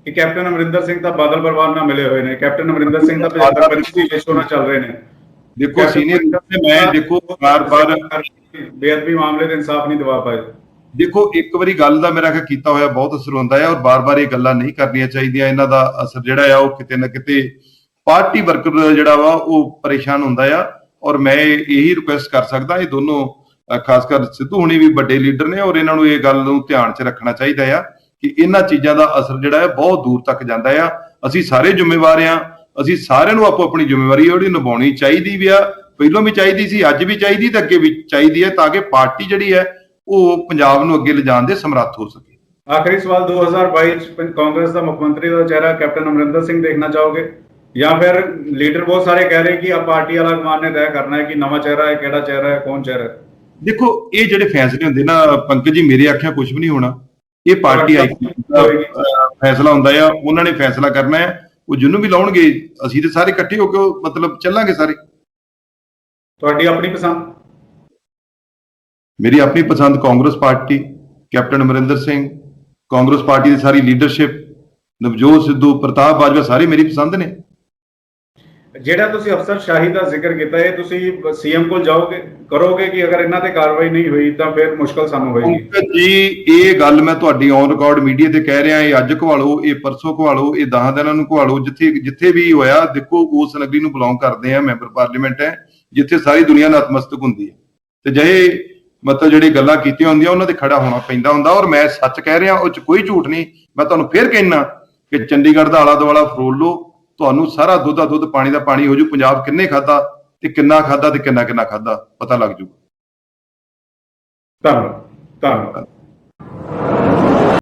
ਕਿ ਕੈਪਟਨ ਅਮਰਿੰਦਰ ਸਿੰਘ ਤਾਂ ਬਾਦਲ ਪਰਿਵਾਰ ਨਾਲ ਮਿਲੇ ਹੋਏ ਨੇ, ਕੈਪਟਨ ਅਮਰਿੰਦਰ ਸਿੰਘ ਤਾਂ 75 ਵਿਸ਼ਵ ਨਾਲ ਚੱਲ ਰਹੇ ਨੇ। ਦੇਖੋ ਸੀਨੀਅਰ ਮੈਂ ਦੇਖੋ ਬਾਰ-ਬਾਰ ਬੇਅਦਬੀ ਮਾਮਲੇ ਦੇ ਇਨਸਾਫ ਨਹੀਂ ਦਿਵਾ ਪਾਏ। ਦੇਖੋ, ਇੱਕ ਵਾਰੀ ਗੱਲ ਦਾ ਮੇਰਾ ਕੀਤਾ ਹੋਇਆ ਬਹੁਤ ਅਸਰ ਹੁੰਦਾ ਹੈ, ਔਰ ਬਾਰ-ਬਾਰ ਇਹ ਗੱਲਾਂ ਨਹੀਂ ਕਰਨੀਆਂ ਚਾਹੀਦੀਆਂ। ਇਹਨਾਂ ਦਾ ਅਸਰ ਜਿਹੜਾ ਆ ਉਹ ਕਿਤੇ ਨਾ ਕਿਤੇ ਪਾਰਟੀ ਵਰਕਰ ਜਿਹੜਾ ਵਾ ਉਹ ਪਰੇਸ਼ਾਨ ਹੁੰਦਾ ਆ। ਔਰ ਮੈਂ ਇਹੀ ਰਿਕੁਐਸਟ ਕਰ ਸਕਦਾ, ਇਹ ਦੋਨੋਂ ਖਾਸ ਕਰ ਸਿੱਧੂ ਹੁਣੀ ਵੀ ਵੱਡੇ ਲੀਡਰ ਨੇ, ਔਰ ਇਹਨਾਂ ਨੂੰ ਇਹ ਗੱਲ ਨੂੰ ਧਿਆਨ 'ਚ ਰੱਖਣਾ ਚਾਹੀਦਾ ਆ ਕਿ ਇਹਨਾਂ ਚੀਜ਼ਾਂ ਦਾ ਅਸਰ ਜਿਹੜਾ ਹੈ ਬਹੁਤ ਦੂਰ ਤੱਕ ਜਾਂਦਾ ਆ। ਅਸੀਂ ਸਾਰੇ ਜ਼ਿੰਮੇਵਾਰ ਆ, ਅਸੀਂ ਸਾਰਿਆਂ ਨੂੰ ਆਪੋ ਆਪਣੀ ਜ਼ਿੰਮੇਵਾਰੀ ਜਿਹੜੀ ਨਿਭਾਉਣੀ ਚਾਹੀਦੀ ਵੀ ਆ, ਪਹਿਲਾਂ ਵੀ ਚਾਹੀਦੀ ਸੀ, ਅੱਜ ਵੀ ਚਾਹੀਦੀ ਤੇ ਅੱਗੇ ਵੀ ਚਾਹੀਦੀ ਹੈ, ਤਾਂ ਕਿ ਪਾਰਟੀ ਜਿਹੜੀ ਹੈ ਉਹ ਪੰਜਾਬ ਨੂੰ ਅੱਗੇ ਲਿਜਾਣ ਦੇ ਸਮਰੱਥ ਹੋ ਸਕੇ। ਆਖਰੀ ਸਵਾਲ, 2022 ਚ ਕਾਂਗਰਸ ਦਾ ਮੁੱਖ ਮੰਤਰੀ ਦਾ ਚਿਹਰਾ ਕੈਪਟਨ ਅਮਰਿੰਦਰ ਸਿੰਘ ਦੇਖਣਾ ਚਾਹੋਗੇ, ਜਾਂ ਫਿਰ ਲੀਡਰ ਬਹੁਤ ਸਾਰੇ ਕਹਿ ਰਹੇ ਕਿ ਆ ਪਾਰਟੀ ਵਾਲਾ ਕਮਾਨ ਨੇ ਤੈਅ ਕਰਨਾ ਹੈ ਕਿ ਨਵਾਂ ਚਿਹਰਾ ਹੈ, ਕਿਹੜਾ ਚਿਹਰਾ ਹੈ, ਕੌਣ ਚਿਹਰਾ ਹੈ? ਦੇਖੋ, ਇਹ ਜਿਹੜੇ ਫੈਸਲੇ ਹੁੰਦੇ ਨਾ ਪੰਕਜ ਜੀ, ਮੇਰੇ ਆਖਿਆ ਕੁਝ ਵੀ ਨਹੀਂ ਹੋਣਾ। ਇਹ ਪਾਰਟੀ ਫੈਸਲਾ ਹੁੰਦਾ ਆ, ਉਹਨਾਂ ਨੇ ਫੈਸਲਾ ਕਰਨਾ ਹੈ, ਉਹ ਜਿਹਨੂੰ ਵੀ ਲਾਉਣਗੇ ਅਸੀਂ ਤੇ ਸਾਰੇ ਇਕੱਠੇ ਹੋ ਕੇ ਮਤਲਬ ਚੱਲਾਂਗੇ ਸਾਰੇ। ਤੁਹਾਡੀ ਆਪਣੀ ਪਸੰਦ? ਮੇਰੀ ਆਪਣੀ ਪਸੰਦ Congress party, captain Amarinder Singh, Congress party ਦੀ ਸਾਰੀ ਲੀਡਰਸ਼ਿਪ, ਨਵਜੋਤ ਸਿੱਧੂ, ਪ੍ਰਤਾਪ ਬਾਜਵਾ, ਸਾਰੇ ਮੇਰੀ ਪਸੰਦ ਨੇ। ਜਿਹੜਾ ਤੁਸੀਂ ਅਫਸਰ ਸ਼ਾਹੀ ਦਾ ਜ਼ਿਕਰ ਕੀਤਾ, ਇਹ ਤੁਸੀਂ CM ਕੋਲ ਜਾਓਗੇ, ਕਰੋਗੇ ਕਿ ਅਗਰ ਇਹਨਾਂ ਤੇ ਕਾਰਵਾਈ ਨਹੀਂ ਹੋਈ ਤਾਂ ਫਿਰ ਮੁਸ਼ਕਲ ਸਾਨੂੰ ਹੋਏਗੀ? ਜੀ, ਇਹ ਗੱਲ ਮੈਂ ਤੁਹਾਡੀ ਔਨ ਰਿਕਾਰਡ ਮੀਡੀਆ ਤੇ ਕਹਿ ਰਿਹਾ, ਇਹ ਅੱਜ ਘਵਾਲੋ, ਇਹ ਪਰਸੋਂ ਘਵਾਲੋ, ਇਹ 10 ਦਿਨਾਂ ਨੂੰ ਘਵਾਲੋ, ਜਿੱਥੇ ਵੀ ਹੋਇਆ। ਦੇਖੋ, ਉਸ ਨਗਰੀ ਨੂੰ ਬਿਲੋਂਗ ਕਰਦੇ ਆ, ਮੈਂਬਰ ਪਾਰਲੀਮੈਂਟ ਹੈ, ਜਿੱਥੇ ਸਾਰੀ ਦੁਨੀਆ ਨਤਮਸਤਕ ਹੁੰਦੀ ਹੈ, ਤੇ ਜਿਹੇ ਮਤਲਬ ਜਿਹੜੀ ਗੱਲਾਂ ਕੀਤੀਆਂ ਹੁੰਦੀਆਂ ਉਹਨਾਂ ਤੇ ਖੜਾ ਹੋਣਾ ਪੈਂਦਾ ਹੁੰਦਾ। ਔਰ ਮੈਂ ਸੱਚ ਕਹਿ ਰਿਹਾ, ਉਹ 'ਚ ਕੋਈ ਝੂਠ ਨਹੀਂ। ਮੈਂ ਤੁਹਾਨੂੰ ਫਿਰ ਕਹਿਣਾ ਕਿ ਚੰਡੀਗੜ੍ਹ ਦਾ ਆਲਾ ਦੁਆਲਾ ਫਰੋਲ ਲਓ, ਤੁਹਾਨੂੰ ਸਾਰਾ ਦੁੱਧ ਦਾ ਦੁੱਧ, ਪਾਣੀ ਦਾ ਪਾਣੀ ਹੋ ਜੂ। ਪੰਜਾਬ ਕਿੰਨੇ ਖਾਦਾ ਤੇ ਕਿੰਨਾ ਖਾਦਾ ਤੇ ਕਿੰਨਾ ਖਾਦਾ ਪਤਾ ਲੱਗ ਜੂ। ਧੰਨਵਾਦ।